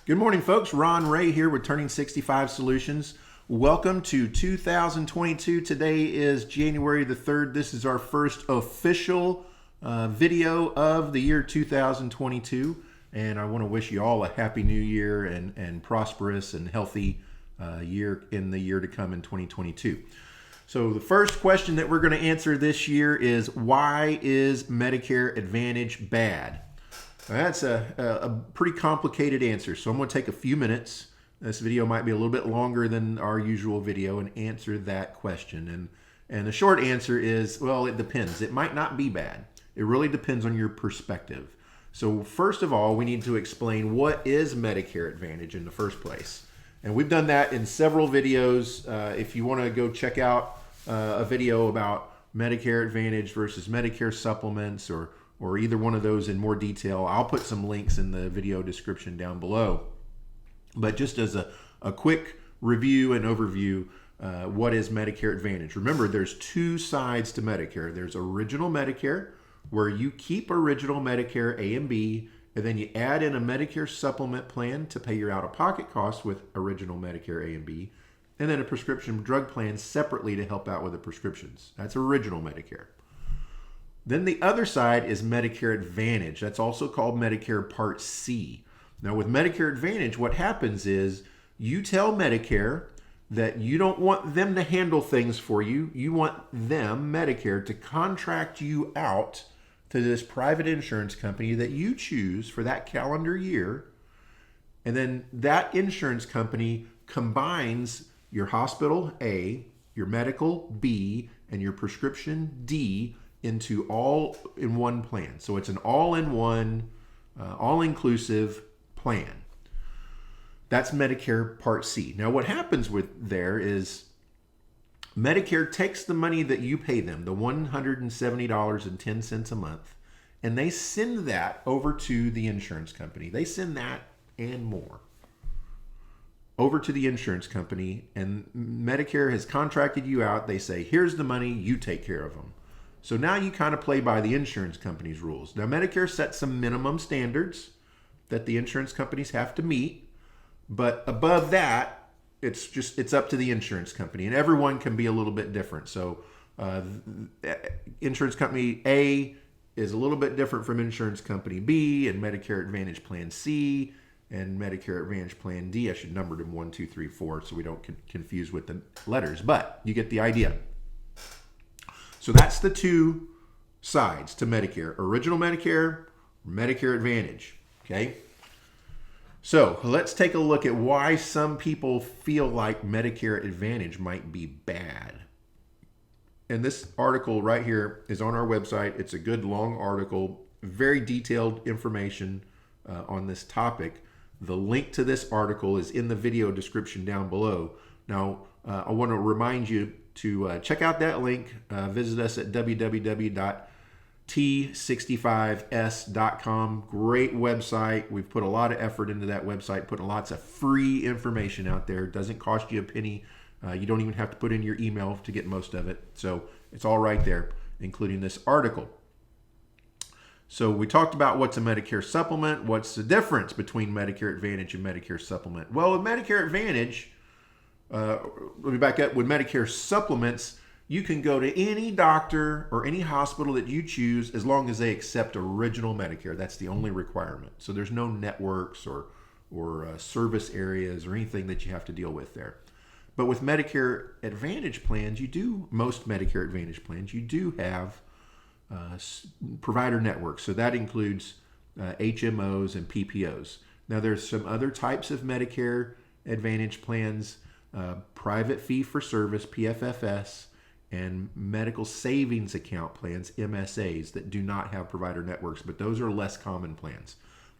Good morning, folks. Ron Ray here with Turning 65 Solutions. Welcome to 2022. Today is January the 3rd. This is our first official video of the year 2022. And I want to wish you all a happy new year and prosperous and healthy year in the year to come in 2022. So the first question that we're going to answer this year is, why is Medicare Advantage bad? That's a pretty complicated answer, so I'm going to take a few minutes. This video might be a little bit longer than our usual video and answer that question. And the short answer is, well, it depends. It might not be bad. It really depends on your perspective. So first of all, we need to explain what is Medicare Advantage in the first place. And we've done that in several videos. If you want to go check out a video about Medicare Advantage versus Medicare supplements or either one of those in more detail, I'll put some links in the video description down below. But just as a quick review and overview, what is Medicare Advantage? Remember, there's two sides to Medicare. There's Original Medicare, where you keep Original Medicare A and B, and then you add in a Medicare supplement plan to pay your out-of-pocket costs with Original Medicare A and B, and then a prescription drug plan separately to help out with the prescriptions. That's Original Medicare. Then the other side is Medicare Advantage. That's also called Medicare Part C. Now with Medicare Advantage, what happens is you tell Medicare that you don't want them to handle things for you. You want them, Medicare, to contract you out to this private insurance company that you choose for that calendar year. And then that insurance company combines your hospital A, your medical B, and your prescription D into all in one plan. So it's an all-in-one, all-inclusive plan. That's Medicare Part C. Now what happens with there is Medicare takes the money that you pay them, the $170.10 a month, and they send that over to the insurance company. They send that and more over to the insurance company, and Medicare has contracted you out. They say, here's the money, you take care of them. So now you kind of play by the insurance company's rules. Now Medicare sets some minimum standards that the insurance companies have to meet, but above that, it's up to the insurance company, and everyone can be a little bit different. So insurance company A is a little bit different from insurance company B, and Medicare Advantage Plan C and Medicare Advantage Plan D. I should number them 1, 2, 3, 4 so we don't confuse with the letters, but you get the idea. So that's the two sides to Medicare: Original Medicare, Medicare Advantage. Okay. So let's take a look at why some people feel like Medicare Advantage might be bad. And this article right here is on our website. It's a good long article, very detailed information on this topic. The link to this article is in the video description down below. Now, I want to remind you to check out that link. Visit us at www.t65s.com. Great website. We've put a lot of effort into that website, putting lots of free information out there. It doesn't cost you a penny. You don't even have to put in your email to get most of it. So it's all right there, including this article. So we talked about what's a Medicare supplement. What's the difference between Medicare Advantage and Medicare supplement? Well, with Medicare Advantage, let me back up. With Medicare supplements, you can go to any doctor or any hospital that you choose as long as they accept Original Medicare. That's the only requirement. So there's no networks or service areas or anything that you have to deal with there. But with Medicare Advantage plans, most Medicare Advantage plans, you do have provider networks. So that includes HMOs and PPOs. Now there's some other types of Medicare Advantage plans, private fee-for-service, PFFS, and medical savings account plans, MSAs, that do not have provider networks, but those are less common plans.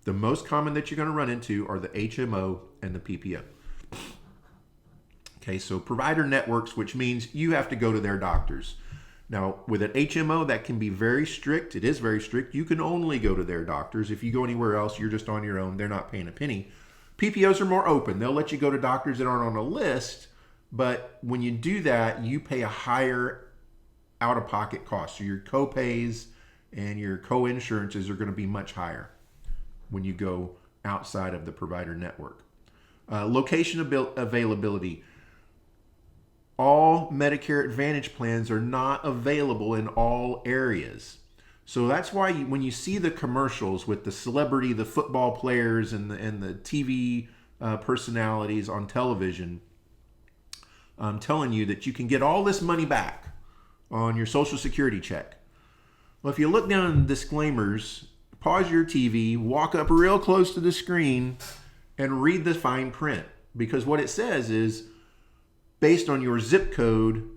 The most common that you're going to run into are the HMO and the PPO. Okay, so provider networks, which means you have to go to their doctors. Now, with an HMO, that can be very strict. It is very strict. You can only go to their doctors. If you go anywhere else, you're just on your own. They're not paying a penny. PPOs are more open. They'll let you go to doctors that aren't on a list, but when you do that, you pay a higher out-of-pocket cost. So your co-pays and your co-insurances are going to be much higher when you go outside of the provider network. Location availability. All Medicare Advantage plans are not available in all areas. So that's why when you see the commercials with the celebrity, the football players, and the TV personalities on television, I'm telling you that you can get all this money back on your Social Security check. Well, if you look down in the disclaimers, pause your TV, walk up real close to the screen, and read the fine print. Because what it says is, based on your zip code,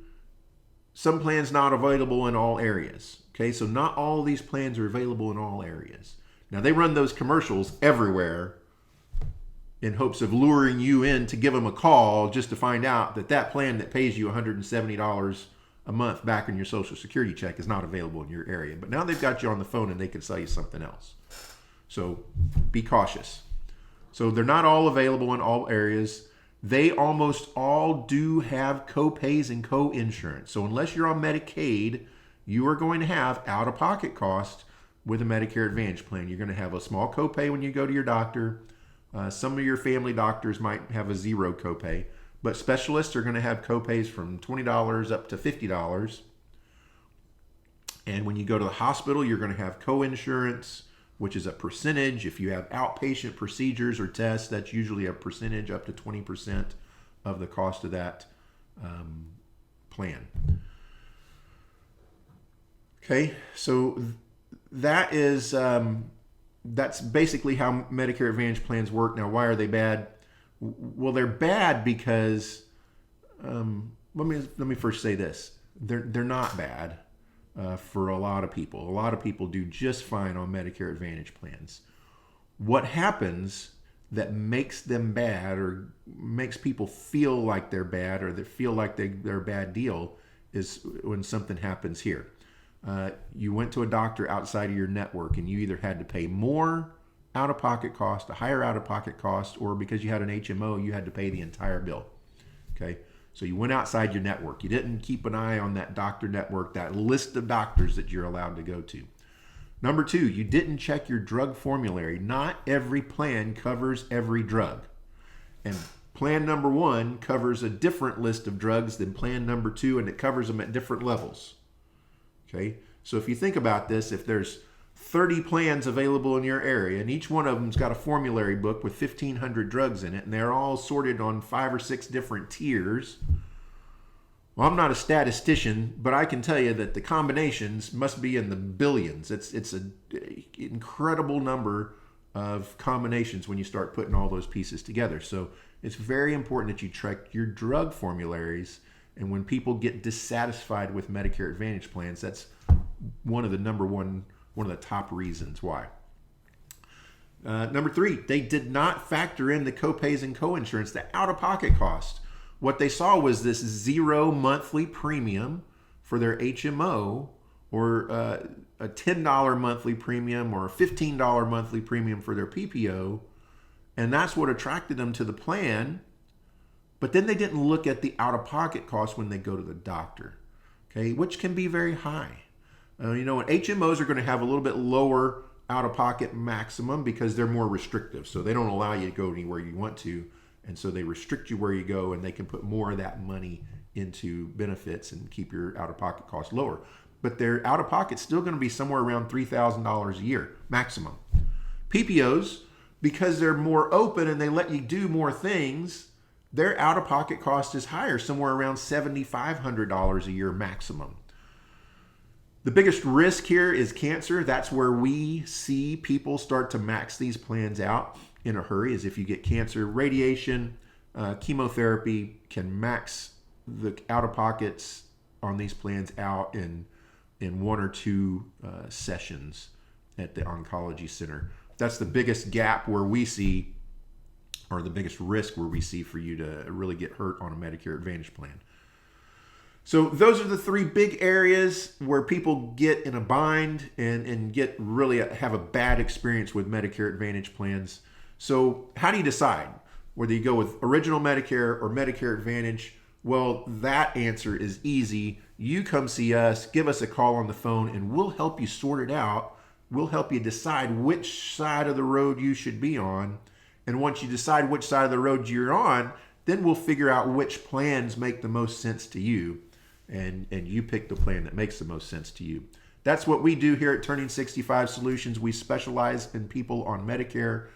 some plans not available in all areas. Okay, so not all these plans are available in all areas. Now, they run those commercials everywhere in hopes of luring you in to give them a call just to find out that that plan that pays you $170 a month back in your Social Security check is not available in your area. But now they've got you on the phone and they can sell you something else. So be cautious. So they're not all available in all areas. They almost all do have co-pays and co-insurance. So unless you're on Medicaid, you are going to have out-of-pocket costs with a Medicare Advantage plan. You're going to have a small copay when you go to your doctor. Some of your family doctors might have a zero copay, but specialists are going to have copays from $20 up to $50. And when you go to the hospital, you're going to have co-insurance, which is a percentage. If you have outpatient procedures or tests, that's usually a percentage up to 20% of the cost of that plan. Okay, so that is that's basically how Medicare Advantage plans work. Now, why are they bad? Well, they're bad because let me first say this: they're not bad for a lot of people. A lot of people do just fine on Medicare Advantage plans. What happens that makes them bad or makes people feel like they're bad or they feel like they're a bad deal is when something happens here. You went to a doctor outside of your network and you either had to pay more out-of-pocket cost, a higher out-of-pocket cost, or because you had an HMO, you had to pay the entire bill. Okay, so you went outside your network. You didn't keep an eye on that doctor network, that list of doctors that you're allowed to go to. Number two, you didn't check your drug formulary. Not every plan covers every drug. And plan number one covers a different list of drugs than plan number two, and it covers them at different levels. Okay, so if you think about this, if there's 30 plans available in your area, and each one of them's got a formulary book with 1,500 drugs in it, and they're all sorted on 5 or 6 different tiers. Well, I'm not a statistician, but I can tell you that the combinations must be in the billions. It's an incredible number of combinations when you start putting all those pieces together. So it's very important that you check your drug formularies. And when people get dissatisfied with Medicare Advantage plans, that's one of the top reasons why. Number three, they did not factor in the copays and coinsurance, the out-of-pocket cost. What they saw was this zero monthly premium for their HMO, or a $10 monthly premium, or a $15 monthly premium for their PPO, and that's what attracted them to the plan. But then they didn't look at the out-of-pocket cost when they go to the doctor, okay, which can be very high. HMOs are going to have a little bit lower out-of-pocket maximum because they're more restrictive. So they don't allow you to go anywhere you want to. And so they restrict you where you go, and they can put more of that money into benefits and keep your out-of-pocket costs lower. But their out-of-pocket's still going to be somewhere around $3,000 a year maximum. PPOs, because they're more open and they let you do more things, their out-of-pocket cost is higher, somewhere around $7,500 a year maximum. The biggest risk here is cancer. That's where we see people start to max these plans out in a hurry, is if you get cancer. Radiation, chemotherapy can max the out-of-pockets on these plans out in 1 or 2 sessions at the oncology center. That's the biggest gap where we see, or the biggest risk where we see for you to really get hurt on a Medicare Advantage plan. So those are the 3 big areas where people get in a bind and get really have a bad experience with Medicare Advantage plans. So how do you decide whether you go with original Medicare or Medicare Advantage? Well, that answer is easy. You come see us, give us a call on the phone, and we'll help you sort it out we'll help you decide which side of the road you should be on. And once you decide which side of the road you're on, then we'll figure out which plans make the most sense to you. And you pick the plan that makes the most sense to you. That's what we do here at Turning 65 Solutions. We specialize in people on Medicare,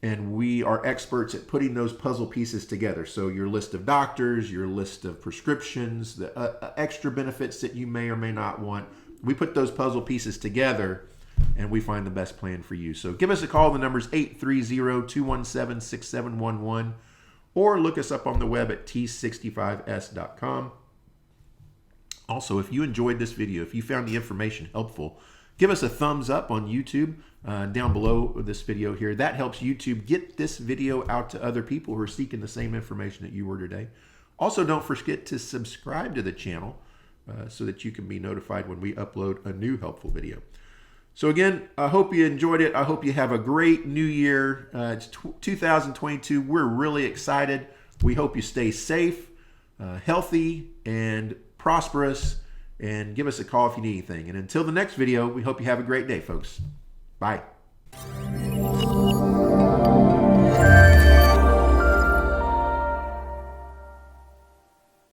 and we are experts at putting those puzzle pieces together. So your list of doctors, your list of prescriptions, the extra benefits that you may or may not want, we put those puzzle pieces together and we find the best plan for you. So give us a call. The number's 830-217-6711, or look us up on the web at t65s.com. Also, if you enjoyed this video, if you found the information helpful, give us a thumbs up on YouTube down below this video here. That helps YouTube get this video out to other people who are seeking the same information that you were today. Also, don't forget to subscribe to the channel so that you can be notified when we upload a new helpful video. So again, I hope you enjoyed it. I hope you have a great new year. It's 2022. We're really excited. We hope you stay safe, healthy, and prosperous, and give us a call if you need anything. And until the next video, we hope you have a great day, folks. Bye.